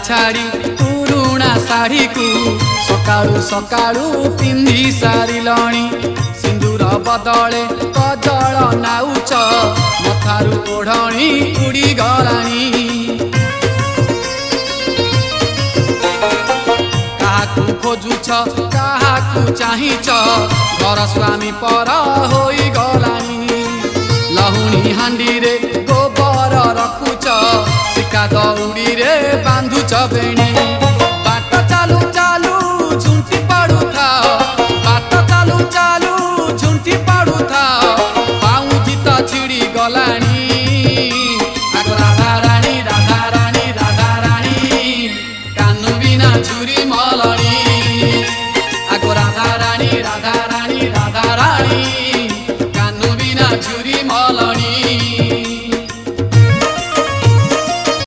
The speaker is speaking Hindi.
छाड़ी पुरुणा शाढ़ी को सकाळू सकाळू पिंधि सारिलणी सिंदूर बदले कजल नाउच मथारू ओढ़णी उड़ी गलाणी काहाकू खोजुछ काहाकू चाहिछ घर स्वामी पर होई गलाणी लहुणी हांडी रे गोबर रखुच सिका दौड़ी रे बांधुच बेणी।